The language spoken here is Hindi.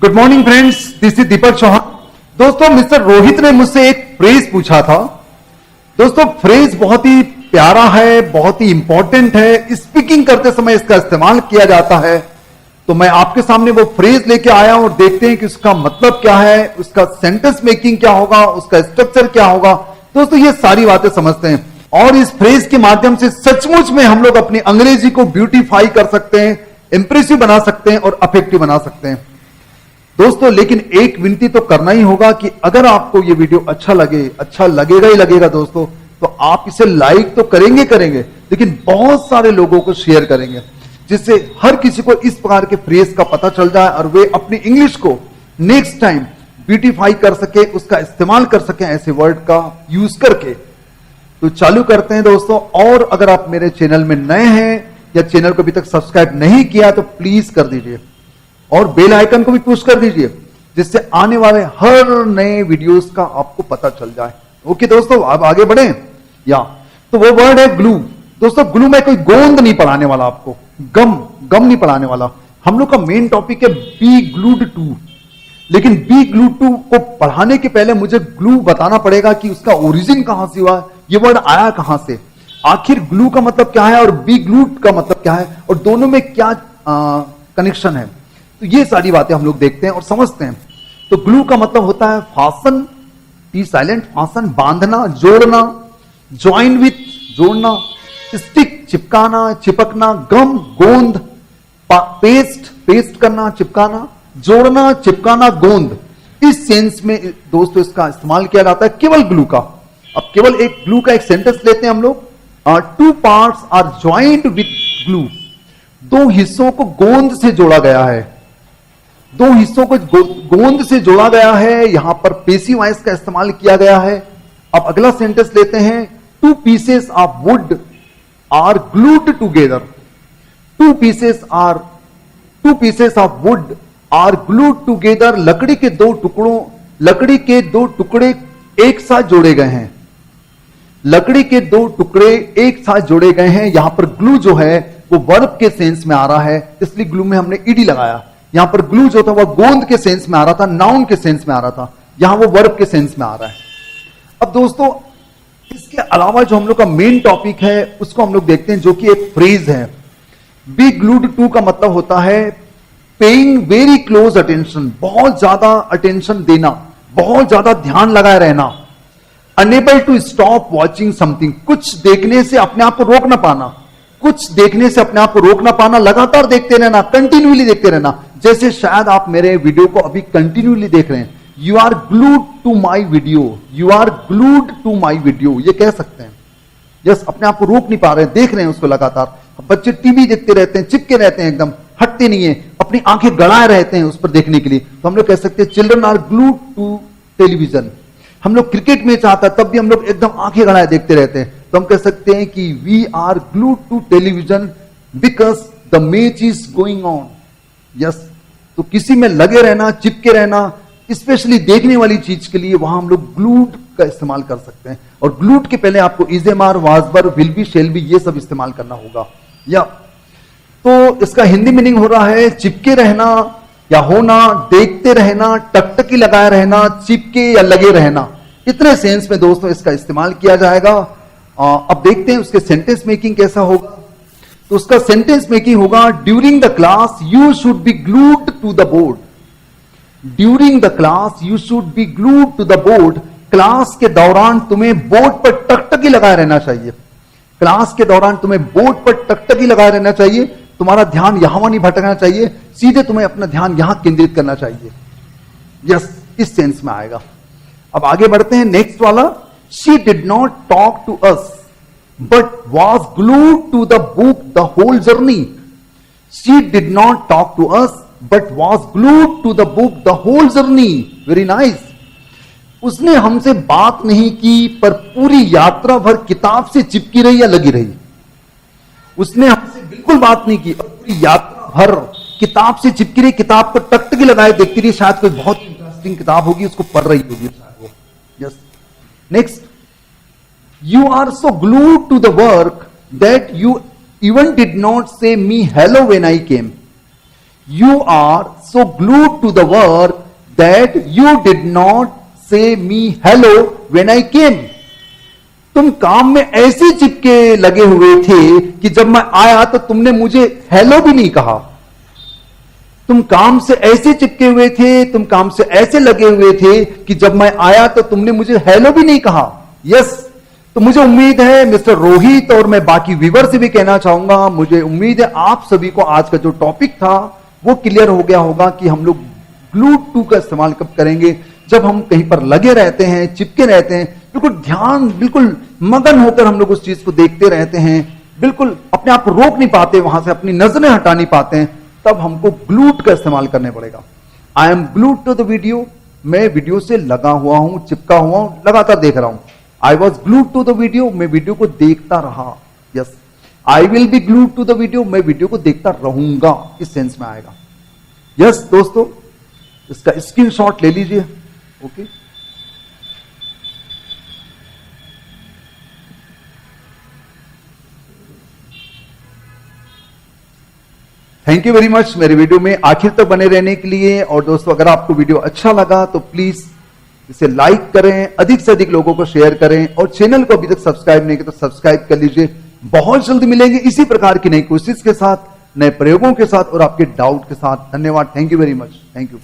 Good morning friends, this is Deepak Chauhan. दोस्तों, मिस्टर रोहित ने मुझसे एक फ्रेज पूछा था। दोस्तों, फ्रेज बहुत ही प्यारा है, बहुत ही इंपॉर्टेंट है। स्पीकिंग करते समय इसका इस्तेमाल किया जाता है। तो मैं आपके सामने वो फ्रेज लेके आया हूं और देखते हैं कि उसका मतलब क्या है, उसका सेंटेंस मेकिंग क्या होगा, उसका स्ट्रक्चर क्या होगा। दोस्तों, ये सारी बातें समझते हैं और इस फ्रेज के माध्यम से सचमुच में हम लोग अपनी अंग्रेजी को ब्यूटीफाई कर सकते हैं, इंप्रेसिव बना सकते हैं और अफेक्टिव बना सकते हैं। दोस्तों, लेकिन एक विनती तो करना ही होगा कि अगर आपको ये वीडियो अच्छा लगेगा ही लगेगा दोस्तों, तो आप इसे लाइक तो करेंगे, लेकिन बहुत सारे लोगों को शेयर करेंगे, जिससे हर किसी को इस प्रकार के फ्रेज का पता चल जाए और वे अपनी इंग्लिश को नेक्स्ट टाइम ब्यूटीफाई कर सके, उसका इस्तेमाल कर सके ऐसे वर्ड का यूज करके। तो चालू करते हैं दोस्तों। और अगर आप मेरे चैनल में नए हैं या चैनल को अभी तक सब्सक्राइब नहीं किया तो प्लीज कर दीजिए और बेल आइकन को भी पुश कर दीजिए, जिससे आने वाले हर नए वीडियोस का आपको पता चल जाए। ओके दोस्तों, अब आगे बढ़े। तो वो वर्ड है ग्लू। दोस्तों, ग्लू में कोई गोंद नहीं पढ़ाने वाला आपको, गम नहीं पढ़ाने वाला। हम लोग का मेन टॉपिक है बी ग्लूड टू। लेकिन बी ग्लूड टू को पढ़ाने के पहले मुझे ग्लू बताना पड़ेगा कि उसका ओरिजिन कहां से हुआ, ये वर्ड आया कहां से, आखिर ग्लू का मतलब क्या है और बी ग्लूड का मतलब क्या है और दोनों में क्या कनेक्शन है। तो ये सारी बातें हम लोग देखते हैं और समझते हैं। तो ग्लू का मतलब होता है फासन, टी साइलेंट, फासन, बांधना, जोड़ना, ज्वाइन विथ, जोड़ना, स्टिक, चिपकाना, चिपकना, गम, गोंद, पेस्ट करना, चिपकाना, जोड़ना, चिपकाना, गोंद। इस सेंस में दोस्तों इसका इस्तेमाल किया जाता है केवल ग्लू का। अब केवल एक ग्लू का एक सेंटेंस लेते हैं हम लोग। Two parts are joint with glue. दो हिस्सों को गोंद से जोड़ा गया है, दो हिस्सों को गोंद से जोड़ा गया है। यहां पर पेसिव वॉइस का इस्तेमाल किया गया है। अब अगला सेंटेंस लेते हैं। Two pieces of wood are glued together. Two pieces of wood are glued together. लकड़ी के दो टुकड़े एक साथ जोड़े गए हैं। लकड़ी के दो टुकड़े एक साथ जोड़े गए हैं। यहां पर ग्लू जो है वो वर्ब के सेंस में आ रहा है, इसलिए ग्लू में हमने ईडी लगाया। यहां पर ग्लू जो था वह गोंद के सेंस में आ रहा था, नाउन के सेंस में आ रहा था, यहां वो वर्ब के सेंस में आ रहा है। अब दोस्तों, इसके अलावा जो हम लोग का मेन टॉपिक है उसको हम लोग देखते हैं, जो कि एक फ्रेज है। बी ग्लूड टू का मतलब होता है पेइंग वेरी क्लोज अटेंशन, बहुत ज्यादा अटेंशन देना, बहुत ज्यादा ध्यान लगाए रहना। Unable to stop watching something, कुछ देखने से अपने आप को रोक ना पाना, कुछ देखने से अपने आप को रोक ना पाना, लगातार देखते रहना, कंटिन्यूली देखते रहना। जैसे शायद आप मेरे वीडियो को अभी कंटिन्यूली देख रहे हैं। You are glued to my video, you are glued to my video, ये कह सकते हैं। यस, अपने आप को रोक नहीं पा रहे हैं, देख रहे हैं उसको लगातार। बच्चे टीवी देखते रहते हैं, चिपके रहते हैं, एकदम हटते नहीं है, अपनी आंखें गड़ाए रहते हैं उस पर देखने के लिए। तो हम लोग कह सकते हैं children are glued to television. हम लोग क्रिकेट मैच आता है तब भी हम लोग एकदम आंखें गड़ाए देखते रहते हैं, तो हम कह सकते हैं कि we are glued to television because the match is going on. Yes, तो किसी में लगे रहना, चिपके रहना, स्पेशली देखने वाली चीज के लिए वहां हम लोग ग्लूड का इस्तेमाल कर सकते हैं। और ग्लूड के पहले आपको इजेमार, वाजबर, विल बी, शेल बी, ये सब इस्तेमाल करना होगा। या तो इसका हिंदी मीनिंग हो रहा है चिपके रहना या होना, देखते रहना, टकटकी लगाए रहना, चिपके या लगे रहना। इतने सेंस में दोस्तों इसका इस्तेमाल किया जाएगा। अब देखते हैं उसके सेंटेंस मेकिंग कैसा होगा। तो उसका सेंटेंस मेकिंग होगा during the class you should be glued to the board. During the class you should be glued to the board. Class के दौरान तुम्हें बोर्ड पर टकटकी लगाए रहना चाहिए। क्लास के दौरान तुम्हें बोर्ड पर टकटकी लगाए रहना चाहिए। तुम्हारा ध्यान यहां नहीं भटकना चाहिए, सीधे तुम्हें अपना ध्यान यहां केंद्रित करना चाहिए। यस, इस सेंस में आएगा। अब आगे बढ़ते हैं नेक्स्ट वाला। She did not talk to us but was glued to the book the whole journey. She did not talk to us but was glued to the book the whole journey. Very nice. उसने हमसे बात नहीं की पर पूरी यात्रा भर किताब से चिपकी रही या लगी रही। उसने हमसे बिल्कुल बात नहीं की और पूरी यात्रा भर किताब से चिपकी रही, किताब को टकटकी लगाए देखती रही। शायद कोई बहुत इंटरेस्टिंग किताब होगी, उसको पढ़ रही होगी शायद वो। Yes, next. You are so glued to the work that you even did not say me hello when I came. You are so glued to the work that you did not say me hello when I केम। तुम काम में ऐसे चिपके लगे हुए थे कि जब मैं आया तो तुमने मुझे हेलो भी नहीं कहा। तुम काम से ऐसे चिपके हुए थे, तुम काम से ऐसे लगे हुए थे कि जब मैं आया तो तुमने मुझे हेलो भी नहीं कहा। यस, तो मुझे उम्मीद है मिस्टर रोहित और मैं बाकी व्यूअर से भी कहना चाहूंगा, मुझे उम्मीद है आप सभी को आज का जो टॉपिक था वो क्लियर हो गया होगा कि हम लोग ग्लूड टू का इस्तेमाल कब करेंगे। जब हम कहीं पर लगे रहते हैं, चिपके रहते हैं, बिल्कुल ध्यान, बिल्कुल मगन होकर हम लोग उस चीज को देखते रहते हैं, बिल्कुल अपने आप को रोक नहीं पाते, वहां से अपनी नजरें हटा नहीं पाते हैं, तब हमको ग्लूड का इस्तेमाल करने पड़ेगा। I am glued to the video, मैं वीडियो से लगा हुआ हूं, चिपका हुआ हूं, लगातार देख रहा हूं। I was glued to the video, मैं वीडियो को देखता रहा। Yes, I will be glued to the video, मैं वीडियो को देखता रहूंगा, इस सेंस में आएगा। यस दोस्तों, इसका स्क्रीनशॉट ले लीजिए। Okay, thank you very much मेरे वीडियो में आखिर तक बने रहने के लिए। और दोस्तों, अगर आपको वीडियो अच्छा लगा तो प्लीज इसे लाइक करें, अधिक से अधिक लोगों को शेयर करें, और चैनल को अभी तक सब्सक्राइब नहीं किया तो सब्सक्राइब कर लीजिए। बहुत जल्द मिलेंगे इसी प्रकार की नई कोशिश के साथ, नए प्रयोगों के साथ और आपके डाउट के साथ। धन्यवाद, thank you very much, thank you.